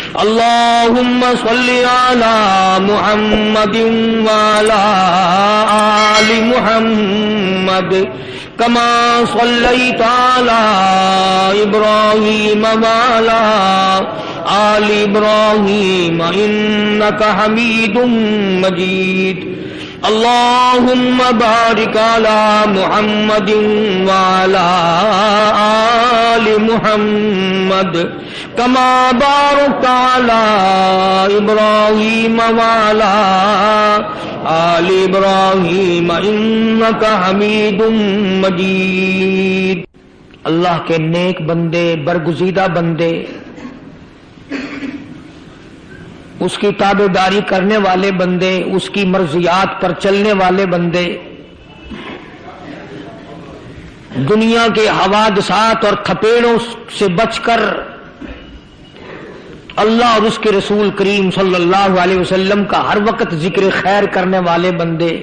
اللهم صل على محمد وعلى آل محمد كما صليت على إبراهيم وعلى آل إبراهيم إنك حميد مجيد اللهم بارك على محمد وعلى آل محمد كما باركت على إبراهيم وعلى آل إبراهيم إنك حميد مجيد۔ اللہ کے نیک بندے، برگزیدہ بندے، اس کی تابعداری کرنے والے بندے، اس کی مرضیات پر چلنے والے بندے دنیا کے حوادثات اور تھپیڑوں سے بچ کر اللہ اور اس کے رسول کریم صلی اللہ علیہ وسلم کا ہر وقت ذکر خیر کرنے والے بندے۔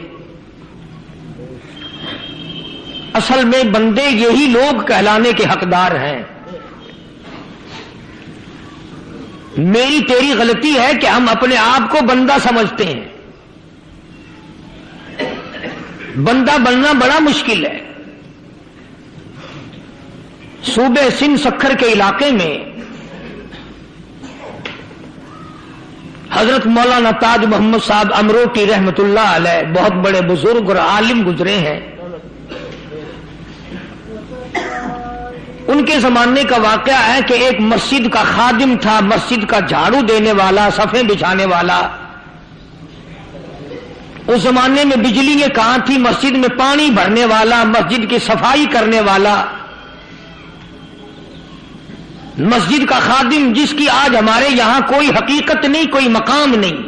اصل میں بندے یہی لوگ کہلانے کے حقدار ہیں۔ میری تیری غلطی ہے کہ ہم اپنے آپ کو بندہ سمجھتے ہیں۔ بندہ بننا بڑا مشکل ہے۔ صوبے سندھ سکھر کے علاقے میں حضرت مولانا تاج محمد صاحب امروٹی رحمت اللہ علیہ بہت بڑے بزرگ اور عالم گزرے ہیں۔ ان کے زمانے کا واقعہ ہے کہ ایک مسجد کا خادم تھا، مسجد کا جھاڑو دینے والا، صفیں بچھانے والا۔ اس زمانے میں بجلی کہاں تھی، مسجد میں پانی بھرنے والا، مسجد کی صفائی کرنے والا، مسجد کا خادم جس کی آج ہمارے یہاں کوئی حقیقت نہیں، کوئی مقام نہیں۔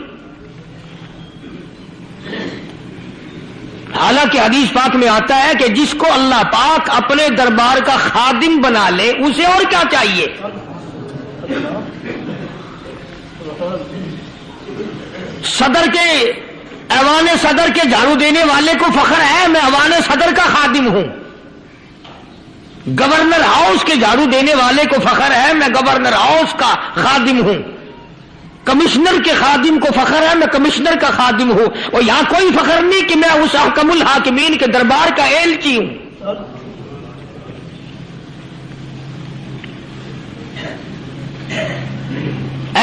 حالانکہ حدیث پاک میں آتا ہے کہ جس کو اللہ پاک اپنے دربار کا خادم بنا لے اسے اور کیا چاہیے۔ صدر کے ایوان صدر کے جھاڑو دینے والے کو فخر ہے میں ایوان صدر کا خادم ہوں۔ گورنر ہاؤس کے جھاڑو دینے والے کو فخر ہے میں گورنر ہاؤس کا خادم ہوں۔ کمشنر کے خادم کو فخر ہے میں کمشنر کا خادم ہوں۔ اور یہاں کوئی فخر نہیں کہ میں اس حکم الحاکمین کے دربار کا ایلچی ہوں۔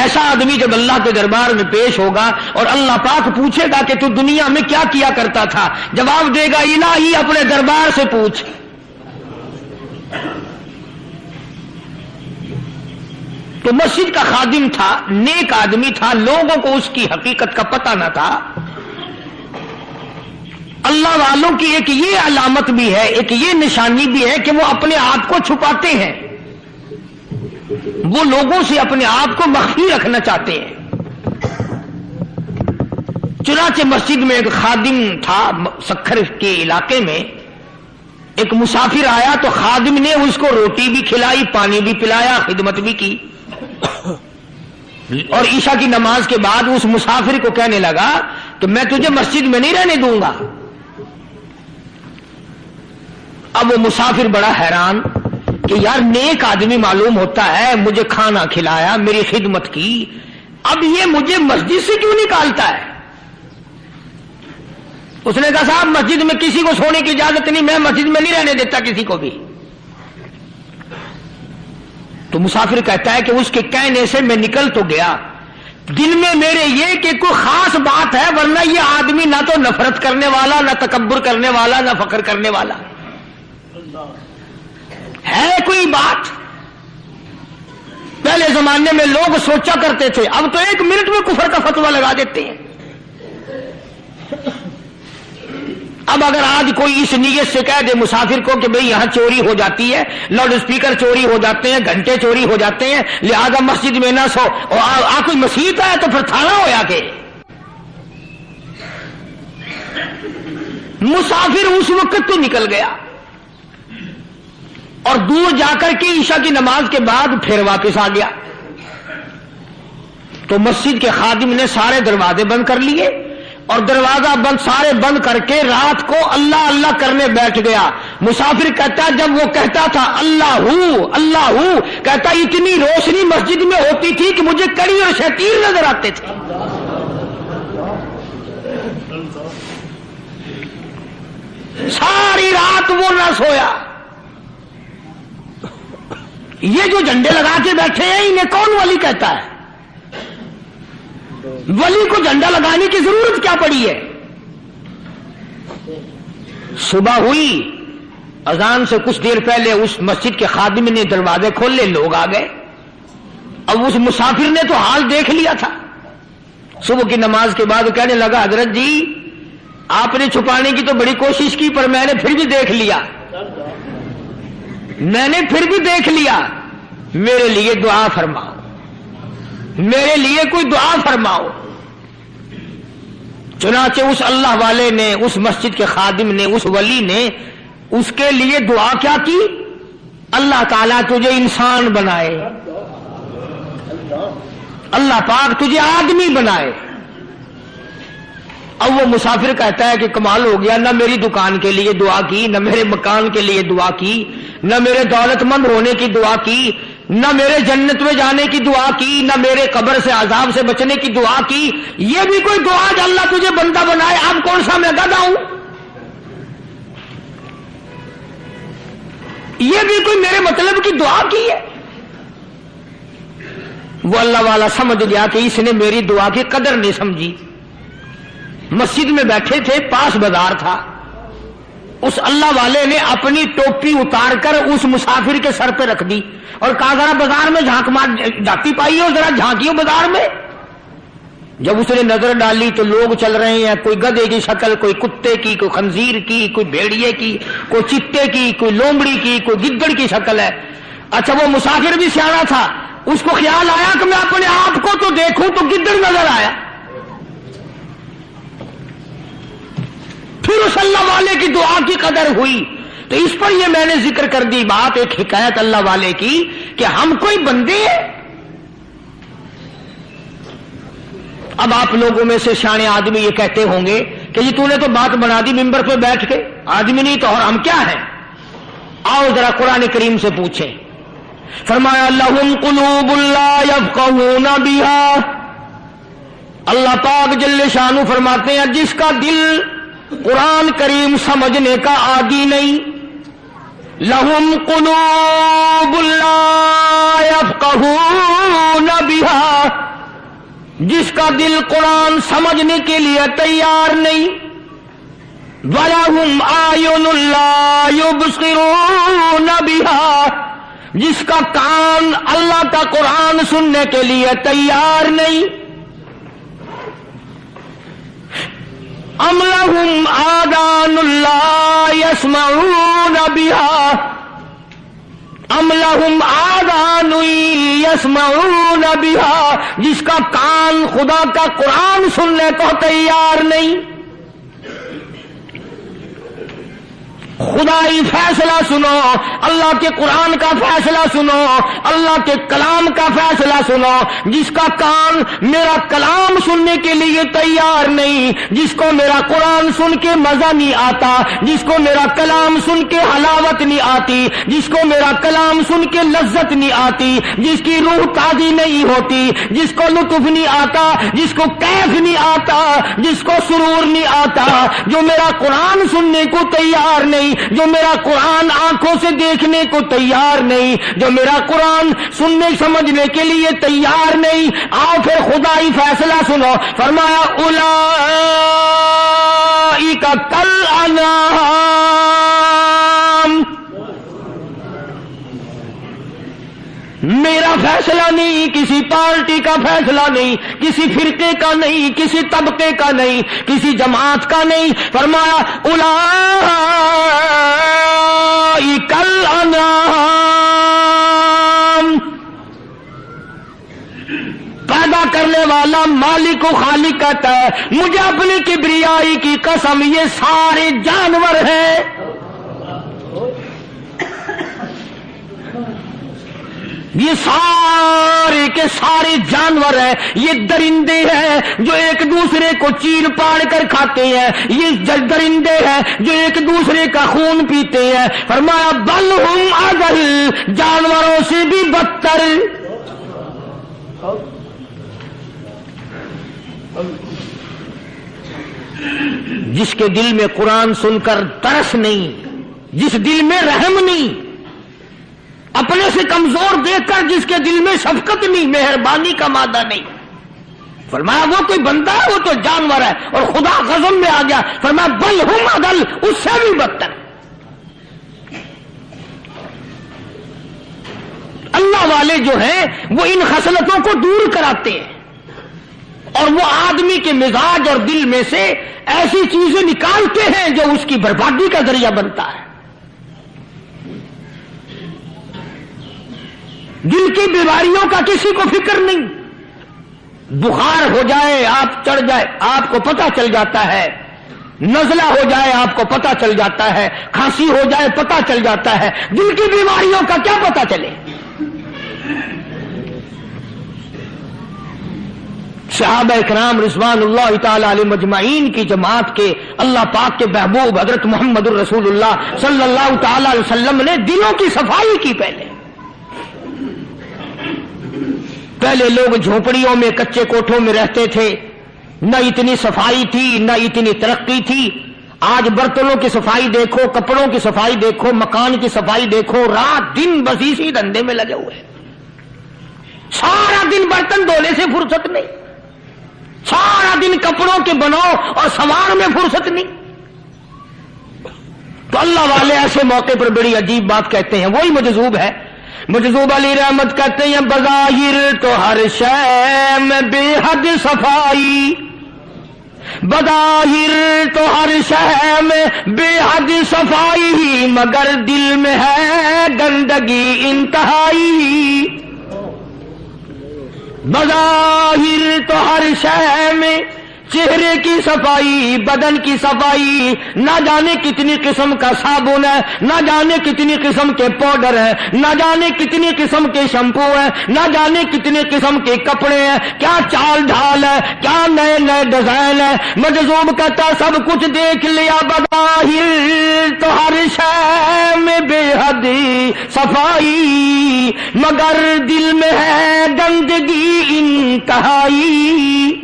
ایسا آدمی جب اللہ کے دربار میں پیش ہوگا اور اللہ پاک پوچھے گا کہ تو دنیا میں کیا کیا کرتا تھا، جواب دے گا الہی اپنے دربار سے پوچھ۔ تو مسجد کا خادم تھا، نیک آدمی تھا، لوگوں کو اس کی حقیقت کا پتہ نہ تھا۔ اللہ والوں کی ایک یہ علامت بھی ہے، ایک یہ نشانی بھی ہے کہ وہ اپنے آپ کو چھپاتے ہیں، وہ لوگوں سے اپنے آپ کو مخفی رکھنا چاہتے ہیں۔ چنانچہ مسجد میں ایک خادم تھا، سکھر کے علاقے میں ایک مسافر آیا تو خادم نے اس کو روٹی بھی کھلائی، پانی بھی پلایا، خدمت بھی کی، اور عشاء کی نماز کے بعد اس مسافر کو کہنے لگا کہ میں تجھے مسجد میں نہیں رہنے دوں گا۔ اب وہ مسافر بڑا حیران کہ یار نیک آدمی معلوم ہوتا ہے، مجھے کھانا کھلایا، میری خدمت کی، اب یہ مجھے مسجد سے کیوں نکالتا ہے؟ اس نے کہا صاحب مسجد میں کسی کو سونے کی اجازت نہیں، میں مسجد میں نہیں رہنے دیتا کسی کو بھی۔ تو مسافر کہتا ہے کہ اس کے کہنے سے میں نکل تو گیا، دل میں میرے یہ کہ کوئی خاص بات ہے، ورنہ یہ آدمی نہ تو نفرت کرنے والا، نہ تکبر کرنے والا، نہ فخر کرنے والا ہے کوئی بات۔ پہلے زمانے میں لوگ سوچا کرتے تھے، اب تو 1 منٹ میں کفر کا فتویٰ لگا دیتے ہیں۔ اب اگر آج کوئی اس نیت سے کہہ دے مسافر کو کہ بھئی یہاں چوری ہو جاتی ہے، لاؤڈ اسپیکر چوری ہو جاتے ہیں، گھنٹے چوری ہو جاتے ہیں، لہذا مسجد میں نہ سو، اور کوئی مسیحت ہے تو پھر تھانہ ہویا کہ مسافر اس وقت تو نکل گیا اور دور جا کر کے عشاء کی نماز کے بعد پھر واپس آ گیا۔ تو مسجد کے خادم نے سارے دروازے بند کر لیے اور دروازہ بند سارے بند کر کے رات کو اللہ اللہ کرنے بیٹھ گیا، مسافر کہتا جب وہ کہتا تھا اللہ ہو کہتا اتنی روشنی مسجد میں ہوتی تھی کہ مجھے کڑی اور شتیر نظر آتے تھے. ساری رات وہ نہ سویا. یہ جو جھنڈے لگا کے بیٹھے ہیں انہیں کون ولی کہتا ہے؟ ولی کو جھنڈا لگانے کی ضرورت کیا پڑی ہے؟ صبح ہوئی، اذان سے کچھ دیر پہلے اس مسجد کے خادم نے دروازے کھولے، لوگ آ گئے. اب اس مسافر نے تو حال دیکھ لیا تھا. صبح کی نماز کے بعد کہنے لگا حضرت جی آپ نے چھپانے کی تو بڑی کوشش کی پر میں نے پھر بھی دیکھ لیا، میرے لیے دعا فرماؤ، میرے لیے کوئی دعا فرماؤ. چنانچہ اس اللہ والے نے، اس مسجد کے خادم نے، اس ولی نے اس کے لیے دعا کیا کی؟ اللہ تعالیٰ تجھے انسان بنائے، اللہ پاک تجھے آدمی بنائے. اب وہ مسافر کہتا ہے کہ کمال ہو گیا، نہ میری دکان کے لیے دعا کی، نہ میرے مکان کے لیے دعا کی، نہ میرے دولت مند ہونے کی دعا کی، نہ میرے جنت میں جانے کی دعا کی، نہ میرے قبر سے عذاب سے بچنے کی دعا کی. یہ بھی کوئی دعا کہ اللہ تجھے بندہ بنائے؟ اب کون سا میں گدھا ہوں؟ یہ بھی کوئی میرے مطلب کی دعا کی ہے؟ وہ اللہ والا سمجھ گیا کہ اس نے میری دعا کی قدر نہیں سمجھی. مسجد میں بیٹھے تھے، پاس بازار تھا. اس اللہ والے نے اپنی ٹوپی اتار کر اس مسافر کے سر پہ رکھ دی اور کہا ذرا بازار میں جھانکی پائی ہو، ذرا جھانکیوں بازار میں. جب اس نے نظر ڈالی تو لوگ چل رہے ہیں، کوئی گدھے کی شکل، کوئی کتے کی، کوئی خنزیر کی، کوئی بھیڑیے کی، کوئی چتے کی، کوئی لومڑی کی، کوئی گدڑ کی شکل ہے. اچھا وہ مسافر بھی سیانا تھا، اس کو خیال آیا کہ میں اپنے آپ کو تو دیکھوں تو گدڑ نظر آیا. پھر اس اللہ والے کی دعا کی قدر ہوئی. تو اس پر یہ میں نے ذکر کر دی بات، ایک حکایت اللہ والے کی کہ ہم کوئی بندے ہیں. اب آپ لوگوں میں سے شانے آدمی یہ کہتے ہوں گے کہ جی تو نے تو بات بنا دی ممبر پہ بیٹھ کے، آدمی نہیں تو اور ہم کیا ہیں؟ آؤ ذرا قرآن کریم سے پوچھیں. فرمایا لہم قلوب لا یفقہون بہا. اللہ پاک جل شانہ فرماتے ہیں جس کا دل قرآن کریم سمجھنے کا عادی نہیں. لہم قلوب لا یفقہون بہا، جس کا دل قرآن سمجھنے کے لیے تیار نہیں. وَلَهُمْ أَعْيُنٌ لَا يُبْصِرُونَ بِهَا، جس کا کان اللہ کا قرآن سننے کے لیے تیار نہیں. أَمْ لَهُمْ آذَانٌ لَا يَسْمَعُونَ بِهَا، ام لہم آذان یسمعون بہا، جس کا کان خدا کا قرآن سننے کو تیار نہیں. خدائی فیصلہ سنو، اللہ کے قرآن کا فیصلہ سنو، اللہ کے کلام کا فیصلہ سنو. جس کا کان میرا کلام سننے کے لیے تیار نہیں، جس کو میرا قرآن سن کے مزہ نہیں آتا، جس کو میرا کلام سن کے حلاوت نہیں آتی، جس کو میرا کلام سن کے لذت نہیں آتی، جس کی روح تازی نہیں ہوتی، جس کو لطف نہیں آتا، جس کو کیف نہیں آتا، جس کو سرور نہیں آتا، جو میرا قرآن سننے کو تیار نہیں، جو میرا قرآن آنکھوں سے دیکھنے کو تیار نہیں، جو میرا قرآن سننے سمجھنے کے لیے تیار نہیں. آؤ پھر خدائی فیصلہ سنو. فرمایا اولئک کالانعام، میرا فیصلہ نہیں، کسی پارٹی کا فیصلہ نہیں، کسی فرقے کا نہیں، کسی طبقے کا نہیں، کسی جماعت کا نہیں. فرمایا اولئک الانعام. پیدا کرنے والا مالک و خالق کہتا ہے مجھے اپنی کبریائی کی قسم یہ سارے جانور ہیں. یہ سارے کے سارے جانور ہیں، یہ درندے ہیں جو ایک دوسرے کو چیر پاڑ کر کھاتے ہیں، یہ درندے ہیں جو ایک دوسرے کا خون پیتے ہیں۔ فرمایا بل ہم اضل، جانوروں سے بھی بدتر۔ جس کے دل میں قرآن سن کر ترس نہیں، جس دل میں رحم نہیں، اپنے سے کمزور دیکھ کر جس کے دل میں شفقت نہیں، مہربانی کا مادہ نہیں، فرمایا وہ کوئی بندہ ہے، وہ تو جانور ہے۔ اور خدا غضب میں آ گیا، فرمایا بل ہم اضل، اس سے بھی بدتر۔ اللہ والے جو ہیں وہ ان خصلتوں کو دور کراتے ہیں، اور وہ آدمی کے مزاج اور دل میں سے ایسی چیزیں نکالتے ہیں جو اس کی بربادی کا ذریعہ بنتا ہے۔ دل کی بیماریوں کا کسی کو فکر نہیں، بخار ہو جائے آپ چڑھ جائے آپ کو پتہ چل جاتا ہے، نزلہ ہو جائے آپ کو پتہ چل جاتا ہے، کھانسی ہو جائے پتہ چل جاتا ہے، دل کی بیماریوں کا کیا پتہ چلے؟ صحابہ اکرام رضوان اللہ تعالی علیہم اجمعین کی جماعت کے اللہ پاک کے محبوب حضرت محمد الرسول اللہ صلی اللہ تعالی علیہ وسلم نے دلوں کی صفائی کی۔ پہلے لوگ جھونپڑیوں میں کچے کوٹھوں میں رہتے تھے، نہ اتنی صفائی تھی نہ اتنی ترقی تھی۔ آج برتنوں کی صفائی دیکھو، کپڑوں کی صفائی دیکھو، مکان کی صفائی دیکھو، رات دن بس اسی دھندے میں لگے ہوئے، سارا دن برتن دھونے سے فرصت نہیں، سارا دن کپڑوں کے بناؤ اور سنوار میں فرصت نہیں۔ تو اللہ والے ایسے موقع پر بڑی عجیب بات کہتے ہیں، وہی مجذوب ہے، مجذوب علی رحمت کہتے ہیں بظاہر تو ہر شے میں بے حد صفائی، بظاہر تو ہر شے میں بے حد صفائی، مگر دل میں ہے گندگی انتہائی۔ بظاہر تو ہر شے میں چہرے کی صفائی، بدن کی صفائی، نہ جانے کتنی قسم کا صابن ہے، نہ جانے کتنی قسم کے پاؤڈر ہے، نہ جانے کتنی قسم کے شیمپو ہے، نہ جانے کتنے قسم کے کپڑے ہیں، کیا چال ڈھال ہے، کیا نئے نئے ڈیزائن ہے۔ مجذوب کہتا سب کچھ دیکھ لیا، بظاہر تو ہر شے میں بے حد صفائی، مگر دل میں ہے گندگی انتہائی۔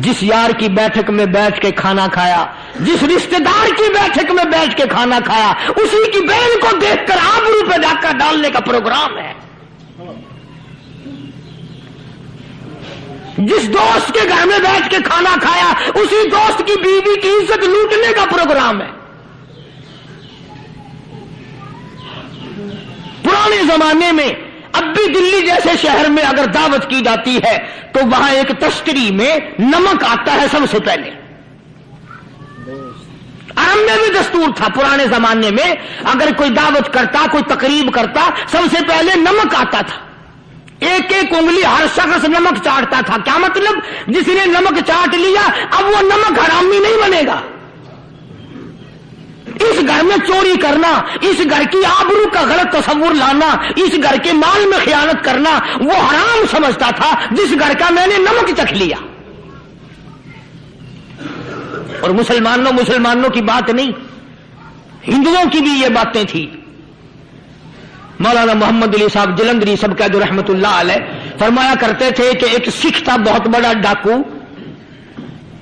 جس یار کی بیٹھک میں بیٹھ کے کھانا کھایا، جس رشتہ دار کی بیٹھک میں بیٹھ کے کھانا کھایا، اسی کی بہن کو دیکھ کر آبرو پہ ڈاکہ ڈالنے کا پروگرام ہے۔ جس دوست کے گھر میں بیٹھ کے کھانا کھایا، اسی دوست کی بیوی کی عزت لوٹنے کا پروگرام ہے۔ پرانے زمانے میں اب بھی دلی جیسے شہر میں اگر دعوت کی جاتی ہے تو وہاں ایک تشتری میں نمک آتا ہے سب سے پہلے۔ عرب میں بھی دستور تھا پرانے زمانے میں، اگر کوئی دعوت کرتا، کوئی تقریب کرتا، سب سے پہلے نمک آتا تھا۔ ایک ایک انگلی ہر شخص نمک چاٹتا تھا۔ کیا مطلب؟ جس نے نمک چاٹ لیا اب وہ نمک حرامی نہیں بنے گا۔ اس گھر میں چوری کرنا، اس گھر کی آبرو کا غلط تصور لانا، اس گھر کے مال میں خیانت کرنا وہ حرام سمجھتا تھا جس گھر کا میں نے نمک چکھ لیا۔ اور مسلمانوں کی بات نہیں، ہندوؤں کی بھی یہ باتیں تھی۔ مولانا محمد علی صاحب جلندری سب قید رحمت اللہ علیہ فرمایا کرتے تھے کہ ایک سکھ تھا بہت بڑا ڈاکو،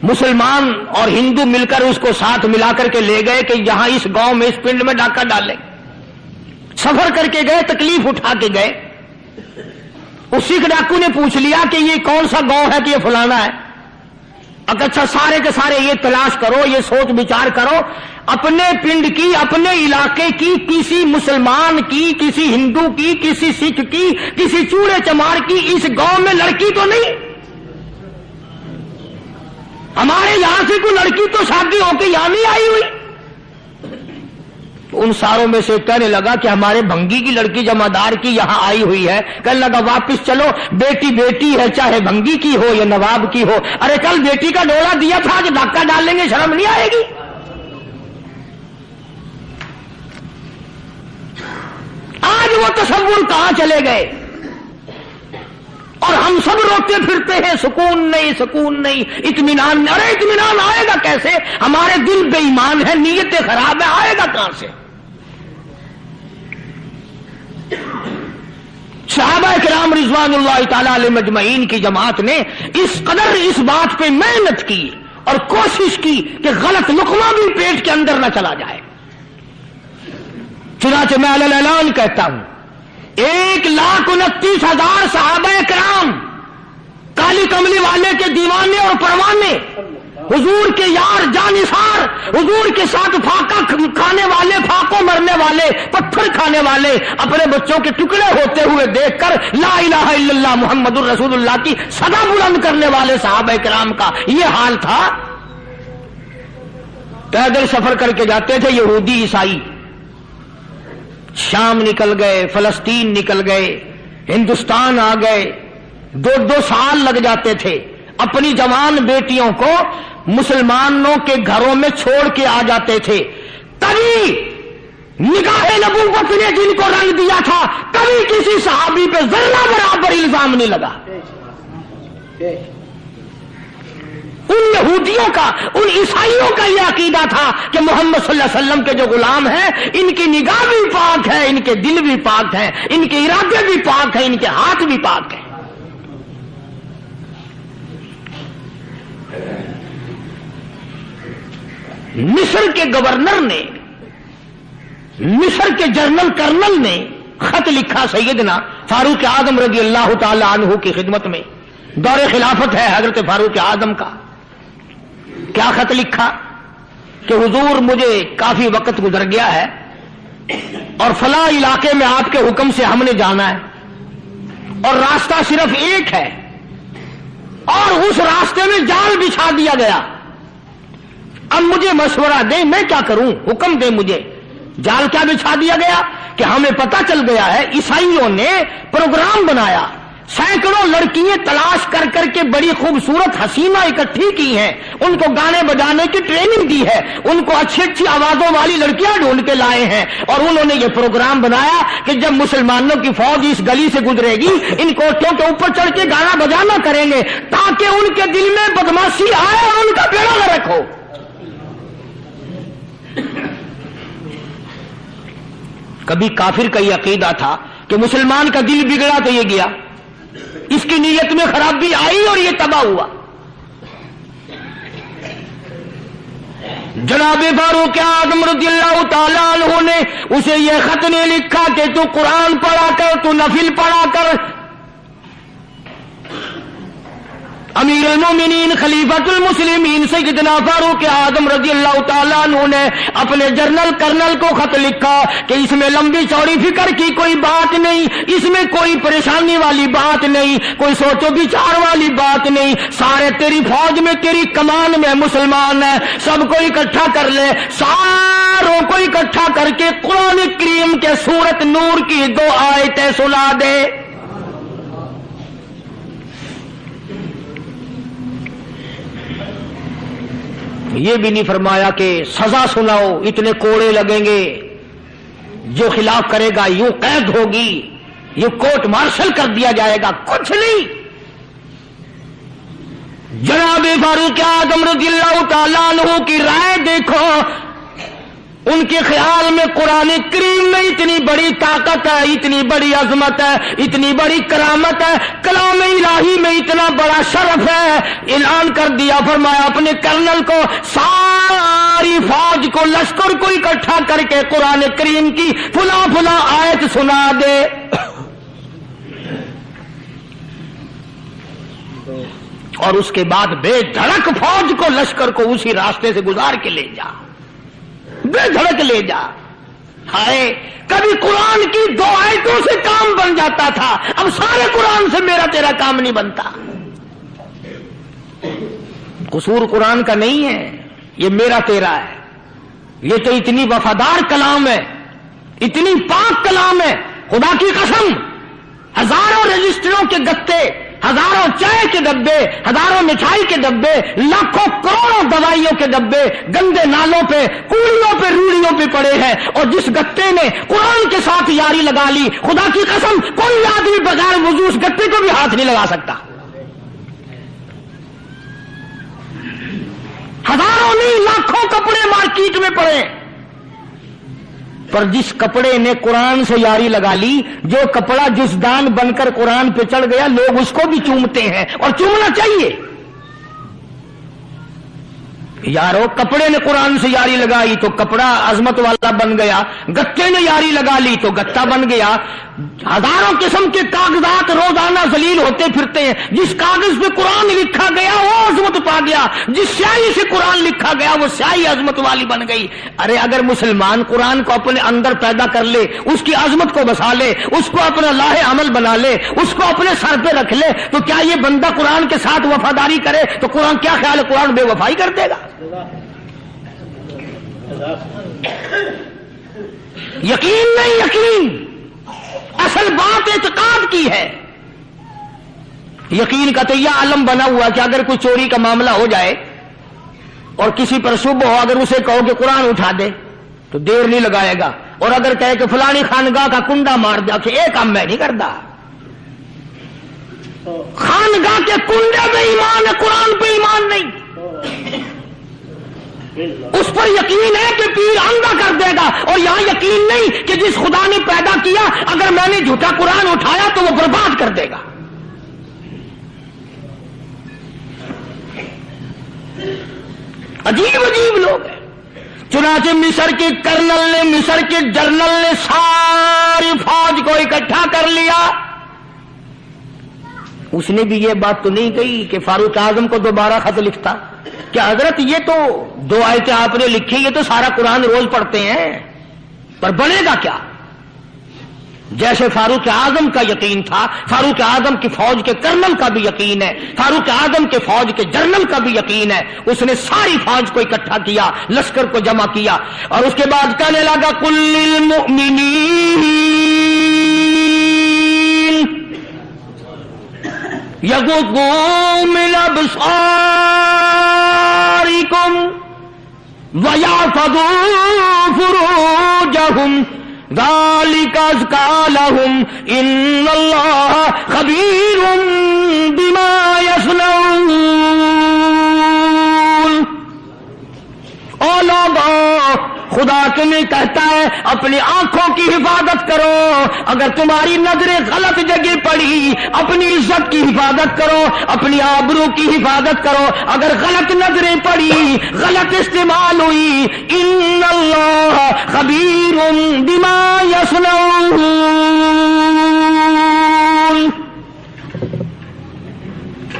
مسلمان اور ہندو مل کر اس کو ساتھ ملا کر کے لے گئے کہ یہاں اس گاؤں میں اس پنڈ میں ڈاکہ ڈالیں۔ سفر کر کے گئے، تکلیف اٹھا کے گئے۔ اس سکھ ڈاکو نے پوچھ لیا کہ یہ کون سا گاؤں ہے کہ یہ فلانا ہے۔ اچھا سارے کے سارے یہ تلاش کرو، یہ سوچ بچار کرو، اپنے پنڈ کی، اپنے علاقے کی، کسی مسلمان کی، کسی ہندو کی، کسی سکھ کی، کسی چوڑے چمار کی اس گاؤں میں لڑکی تو نہیں؟ ہمارے یہاں سے کوئی لڑکی تو شادی ہو کے یہاں نہیں آئی ہوئی؟ ان ساروں میں سے کہنے لگا کہ ہمارے بھنگی کی لڑکی جمعدار کی یہاں آئی ہوئی ہے۔ کہنے لگا واپس چلو، بیٹی بیٹی ہے، چاہے بھنگی کی ہو یا نواب کی ہو۔ ارے کل بیٹی کا ڈولا دیا تھا، آج ڈاکہ ڈال لیں گے، شرم نہیں آئے گی؟ آج وہ تصور کہاں چلے گئے؟ اور ہم سب روتے پھرتے ہیں سکون نہیں، سکون نہیں، اطمینان نہیں۔ ارے اطمینان آئے گا کیسے؟ ہمارے دل بے ایمان ہے، نیتیں خراب ہے، آئے گا کہاں سے؟ صحابہ کرام رضوان اللہ تعالی علیہ مجمعین کی جماعت نے اس قدر اس بات پہ محنت کی اور کوشش کی کہ غلط لقمہ بھی پیٹ کے اندر نہ چلا جائے۔ چنانچہ میں علی اعلان کہتا ہوں 1,29,000 صحابہ کرام کالی کملی والے کے دیوانے اور پروانے، حضور کے یار جانثار، حضور کے ساتھ فاقہ کھانے والے، فاقوں مرنے والے، پتھر کھانے والے، اپنے بچوں کے ٹکڑے ہوتے ہوئے دیکھ کر لا الہ الا اللہ محمد الرسول اللہ کی صدا بلند کرنے والے صحابہ کرام کا یہ حال تھا۔ پیدل سفر کر کے جاتے تھے یہودی عیسائی، شام نکل گئے، فلسطین نکل گئے، ہندوستان آ گئے، 2 سال لگ جاتے تھے، اپنی جوان بیٹیوں کو مسلمانوں کے گھروں میں چھوڑ کے آ جاتے تھے۔ کبھی نگاہ نبوت نے جن کو رنگ دیا تھا، کبھی کسی صحابی پہ ذرہ برابر الزام نہیں لگا۔ ان یہودیوں کا، ان عیسائیوں کا یہ عقیدہ تھا کہ محمد صلی اللہ علیہ وسلم کے جو غلام ہیں ان کی نگاہ بھی پاک ہے، ان کے دل بھی پاک ہیں، ان کے ارادے بھی پاک ہیں، ان کے ہاتھ بھی پاک ہیں۔ مصر کے گورنر نے، مصر کے جنرل کرنل نے خط لکھا سیدنا فاروق اعظم رضی اللہ تعالی عنہ کی خدمت میں، دور خلافت ہے حضرت فاروق اعظم کا۔ کیا خط لکھا کہ حضور مجھے کافی وقت گزر گیا ہے اور فلاں علاقے میں آپ کے حکم سے ہم نے جانا ہے اور راستہ صرف ایک ہے اور اس راستے میں جال بچھا دیا گیا۔ اب مجھے مشورہ دیں میں کیا کروں، حکم دیں مجھے۔ جال کیا بچھا دیا گیا کہ ہمیں پتہ چل گیا ہے عیسائیوں نے پروگرام بنایا، سینکڑوں لڑکیاں تلاش کر کر کے بڑی خوبصورت حسینہ اکٹھی کی ہیں، ان کو گانے بجانے کی ٹریننگ دی ہے، ان کو اچھی اچھی آوازوں والی لڑکیاں ڈھونڈ کے لائے ہیں، اور انہوں نے یہ پروگرام بنایا کہ جب مسلمانوں کی فوج اس گلی سے گزرے گی ان کوٹھوں کے اوپر چڑھ کے گانا بجانا کریں گے تاکہ ان کے دل میں بدماشی آئے اور ان کا بیڑا غرق ہو۔ کبھی کافر کا یہ عقیدہ تھا کہ مسلمان کا دل بگڑا تو یہ گیا، اس کی نیت میں خرابی آئی اور یہ تباہ ہوا۔ جناب فاروق اعظم رضی اللہ تعالیٰ عنہ نے اسے یہ خط نے لکھا کہ تو قرآن پڑھا کر، تو نفل پڑھا کر۔ امیر المومنین خلیفۃ المسلمین سیدنا فاروق اعظم رضی اللہ تعالیٰ عنہ نے اپنے جنرل کرنل کو خط لکھا کہ اس میں لمبی چوڑی فکر کی کوئی بات نہیں، اس میں کوئی پریشانی والی بات نہیں، کوئی سوچ و بچار والی بات نہیں، سارے تیری فوج میں تیری کمان میں مسلمان ہیں، سب کو اکٹھا کر لے، ساروں کو اکٹھا کر کے قرآن کریم کے سورت نور کی 2 آیتیں سنا دے۔ یہ بھی نہیں فرمایا کہ سزا سناؤ، اتنے کوڑے لگیں گے، جو خلاف کرے گا یوں قید ہوگی، یوں کورٹ مارشل کر دیا جائے گا، کچھ نہیں۔ جناب فاروق اعظم رضی اللہ تعالیٰ عنہ کی رائے دیکھو، ان کے خیال میں قرآن کریم میں اتنی بڑی طاقت ہے، اتنی بڑی عظمت ہے، اتنی بڑی کرامت ہے، کلام الہی میں اتنا بڑا شرف ہے۔ اعلان کر دیا، فرمایا اپنے کرنل کو ساری فوج کو، لشکر کو اکٹھا کر کے قرآن کریم کی فلاں فلاں آیت سنا دے۔ اور اس کے بعد بے دھڑک فوج کو، لشکر کو اسی راستے سے گزار کے لے جا، بے دھڑک لے جا۔ ہائے کبھی قرآن کی 2 آیتوں سے کام بن جاتا تھا، اب سارے قرآن سے میرا تیرا کام نہیں بنتا۔ قصور قرآن کا نہیں ہے، یہ میرا تیرا ہے۔ یہ تو اتنی وفادار کلام ہے، اتنی پاک کلام ہے، خدا کی قسم ہزاروں رجسٹروں کے گتے، ہزاروں چائے کے ڈبے، ہزاروں مٹھائی کے ڈبے، لاکھوں کروڑوں دوائیوں کے ڈبے گندے نالوں پہ، کوڑیوں پہ، روڑیوں پہ پڑے ہیں، اور جس گتے نے قرآن کے ساتھ یاری لگا لی، خدا کی قسم کوئی آدمی بغیر وضو اس گتے کو بھی ہاتھ نہیں لگا سکتا۔ ہزاروں نہیں لاکھوں کپڑے مارکیٹ میں پڑے، پر جس کپڑے نے قرآن سے یاری لگا لی، جو کپڑا جزدان بن کر قرآن پہ چڑھ گیا، لوگ اس کو بھی چومتے ہیں، اور چومنا چاہیے۔ یارو کپڑے نے قرآن سے یاری لگائی تو کپڑا عظمت والا بن گیا، گتے نے یاری لگا لی تو گتا بن گیا۔ ہزاروں قسم کے کاغذات روزانہ ذلیل ہوتے پھرتے ہیں، جس کاغذ پہ قرآن لکھا گیا وہ عظمت پا گیا، جس سیاہی سے قرآن لکھا گیا وہ سیاہی عظمت والی بن گئی۔ ارے اگر مسلمان قرآن کو اپنے اندر پیدا کر لے، اس کی عظمت کو بسا لے، اس کو اپنا لاہ عمل بنا لے، اس کو اپنے سر پہ رکھ لے، تو کیا یہ بندہ قرآن کے ساتھ وفاداری کرے تو قرآن کیا خیال ہے قرآن بے وفائی کر دے گا؟ یقین نہیں، یقین اصل بات اعتقاد کی ہے۔ یقین کا تو یہ عالم بنا ہوا کہ اگر کوئی چوری کا معاملہ ہو جائے اور کسی پر شبہ ہو، اگر اسے کہو کہ قرآن اٹھا دے تو دیر نہیں لگائے گا، اور اگر کہے کہ فلانی خانگاہ کا کنڈا مار دیا کہ ایک کام میں نہیں کرتا۔ خانگاہ کے کنڈے پہ ایمان ہے، قرآن پہ ایمان نہیں۔ اس پر یقین ہے کہ پیر اندھا کر دے گا، اور یہاں یقین نہیں کہ جس خدا نے پیدا کیا اگر میں نے جھوٹا قرآن اٹھایا تو وہ برباد کر دے گا۔ عجیب عجیب لوگ ہیں۔ چنانچہ مصر کے کرنل نے، مصر کے جنرل نے ساری فوج کو اکٹھا کر لیا۔ اس نے بھی یہ بات تو نہیں کہی کہ فاروق اعظم کو دوبارہ خط لکھتا کہ حضرت یہ تو 2 آیتیں آپ نے لکھی، یہ تو سارا قرآن روز پڑھتے ہیں، پر بنے گا کیا؟ جیسے فاروق اعظم کا یقین تھا، فاروق اعظم کی فوج کے کرنل کا بھی یقین ہے، فاروق اعظم کے فوج کے جنرل کا بھی یقین ہے۔ اس نے ساری فوج کو اکٹھا کیا، لشکر کو جمع کیا، اور اس کے بعد کہنے لگا قل للمؤمنین یغضوا من ابصارکم ویحفظوا فروجہم ذالک ازکی لہم ان اللہ خبیر بما یصنعون۔ او لوگو، خدا تمہیں کہتا ہے اپنی آنکھوں کی حفاظت کرو، اگر تمہاری نظریں غلط جگہ پڑی اپنی عزت کی حفاظت کرو، اپنی آبرو کی حفاظت کرو۔ اگر غلط نظریں پڑی، غلط استعمال ہوئی، ان اللہ خبیر بما یصنعون،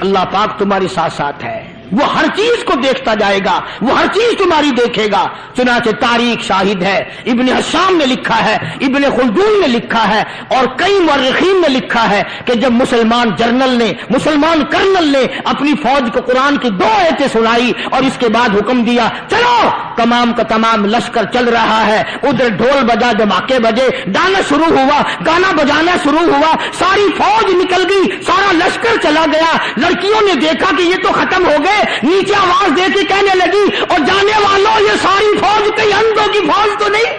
اللہ پاک تمہاری ساتھ ساتھ ہے، وہ ہر چیز کو دیکھتا جائے گا، وہ ہر چیز تمہاری دیکھے گا۔ چنانچہ تاریخ شاہد ہے، ابن حشام نے لکھا ہے، ابن خلدون نے لکھا ہے، اور کئی مورخین نے لکھا ہے کہ جب مسلمان جنرل نے، مسلمان کرنل نے اپنی فوج کو قرآن کی 2 آیتیں سنائی اور اس کے بعد حکم دیا چلو، تمام کا تمام لشکر چل رہا ہے، ادھر ڈھول بجا، دھماکے بجے، گانا شروع ہوا، گانا بجانا شروع ہوا، ساری فوج نکل گئی، سارا لشکر چلا گیا۔ لڑکیوں نے دیکھا کہ یہ تو ختم ہو گئے، نیچے آواز دے کے کہنے لگی اور جانے والوں یہ ساری فوج کئی اندھوں کی فوج تو نہیں؟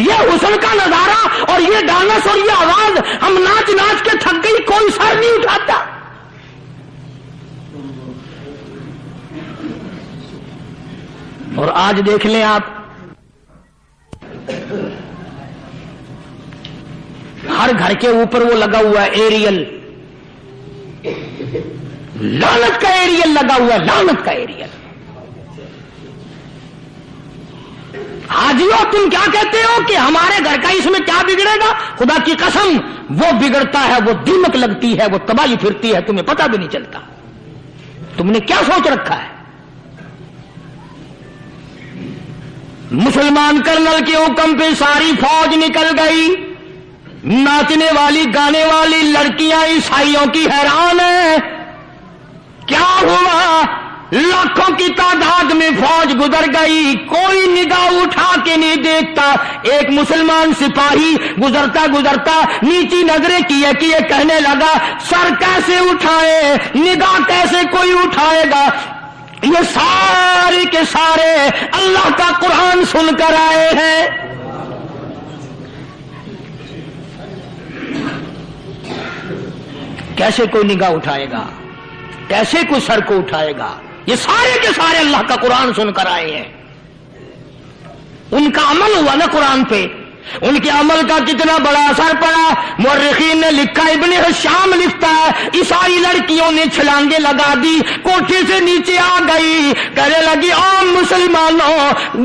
یہ حسن کا نظارہ اور یہ ڈانس اور یہ آواز، ہم ناچ ناچ کے تھک گئی، کوئی سر نہیں اٹھاتا۔ اور آج دیکھ لیں آپ، ہر گھر کے اوپر وہ لگا ہوا ہے ایریل، لعنت کا ایریل لگا ہوا ہے، لعنت کا ایریل۔ حاجیوں تم کیا کہتے ہو کہ ہمارے گھر کا اس میں کیا بگڑے گا؟ خدا کی قسم وہ بگڑتا ہے، وہ دیمک لگتی ہے، وہ تباہی پھرتی ہے، تمہیں پتہ بھی نہیں چلتا۔ تم نے کیا سوچ رکھا ہے؟ مسلمان کرنل کے حکم پہ ساری فوج نکل گئی، ناچنے والی گانے والی لڑکیاں عیسائیوں کی حیران ہیں، کیا ہوا؟ لاکھوں کی تعداد میں فوج گزر گئی، کوئی نگاہ اٹھا کے نہیں دیکھتا. ایک مسلمان سپاہی گزرتا گزرتا نیچی نظریں کیے کہنے لگا سر کیسے اٹھائے، نگاہ کیسے کوئی اٹھائے گا؟ یہ سارے کے سارے اللہ کا قرآن سن کر آئے ہیں. کیسے کوئی نگاہ اٹھائے گا، کیسے کوئی سر کو اٹھائے گا؟ یہ سارے کے سارے اللہ کا قرآن سن کر آئے ہیں. ان کا عمل ہوا نا قرآن پہ، ان کے عمل کا کتنا بڑا اثر پڑا. مورخین نے لکھا، ابن حشام لکھتا ہے عیسائی لڑکیوں نے چھلانگے لگا دی، کوٹھی سے نیچے آ گئی، کہنے لگی عام مسلمانوں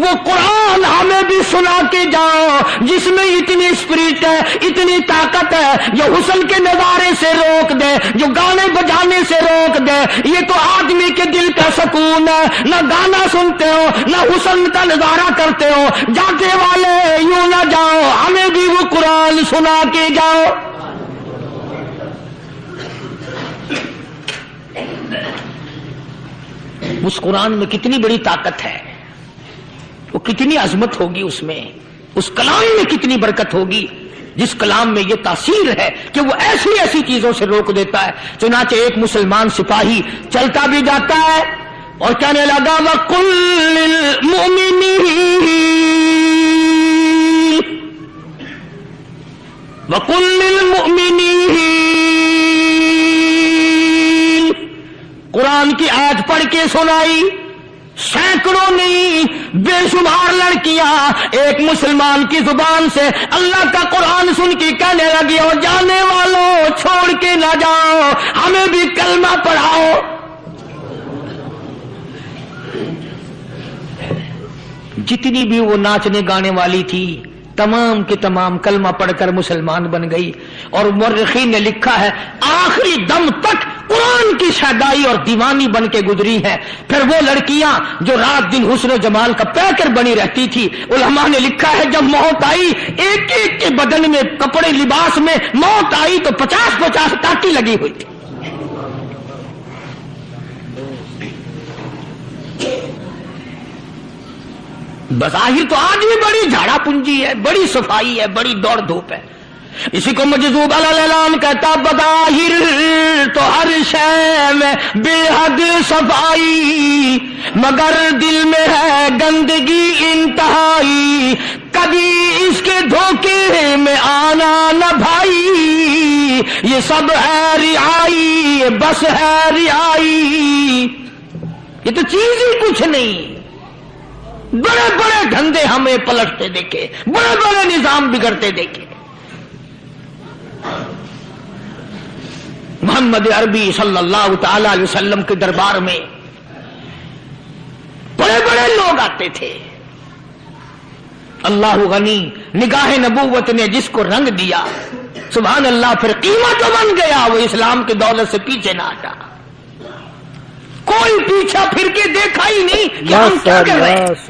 وہ قرآن ہمیں بھی سنا کے جاؤ جس میں اتنی اسپرٹ ہے، اتنی طاقت ہے، جو حسن کے نظارے سے روک دے، جو گانے بجانے سے روک دے. یہ تو آدمی کے دل کا سکون ہے. نہ گانا سنتے ہو، نہ حسن کا نظارہ کرتے ہو، جاتے والے یوں نہ جاؤ، ہمیں بھی وہ قرآن سنا کے جاؤ. اس قرآن میں کتنی بڑی طاقت ہے، وہ کتنی عظمت ہوگی، اس میں اس کلام میں کتنی برکت ہوگی، جس کلام میں یہ تاثیر ہے کہ وہ ایسی ایسی چیزوں سے روک دیتا ہے. چنانچہ ایک مسلمان سپاہی چلتا بھی جاتا ہے اور کہنے لگا وَقُلْ لِلْمُؤْمِنِينَ وَقُلْ لِلْمُؤْمِنِينَ. قرآن کی آیت پڑھ کے سنائی. سینکڑوں نہیں بے شمار لڑکیاں ایک مسلمان کی زبان سے اللہ کا قرآن سن کے کہنے لگی اور جانے والوں چھوڑ کے نہ جاؤ، ہمیں بھی کلمہ پڑھاؤ. جتنی بھی وہ ناچنے گانے والی تھی تمام کے تمام کلمہ پڑھ کر مسلمان بن گئی. اور مورخین نے لکھا ہے آخری دم تک قرآن کی شیدائی اور دیوانی بن کے گزری ہے. پھر وہ لڑکیاں جو رات دن حسن و جمال کا پیکر بنی رہتی تھی، علماء نے لکھا ہے جب موت آئی ایک ایک کے بدن میں کپڑے لباس میں موت آئی تو 50-50 کاٹی لگی ہوئی تھی. بظاہر تو آج بھی بڑی جھاڑا پنجی ہے، بڑی صفائی ہے، بڑی دوڑ دھوپ ہے. اسی کو مجذوب الاعلام کہتا بظاہر تو ہر شے میں بے حد صفائی، مگر دل میں ہے گندگی انتہائی، کبھی اس کے دھوکے میں آنا نہ بھائی، یہ سب ہے رعائی، بس ہے رعائی. یہ تو چیز ہی کچھ نہیں. بڑے بڑے دھندے ہمیں پلٹتے دیکھے، بڑے بڑے نظام بگڑتے دیکھے. محمد عربی صلی اللہ تعالی علیہ وسلم کے دربار میں بڑے بڑے لوگ آتے تھے. اللہ غنی، نگاہ نبوت نے جس کو رنگ دیا سبحان اللہ، پھر قیمت بن گیا، وہ اسلام کی دولت سے پیچھے نہ ہٹا. کوئی پیچھا پھر کے دیکھا ہی نہیں کہ ہم کیا کر رہے ہیں.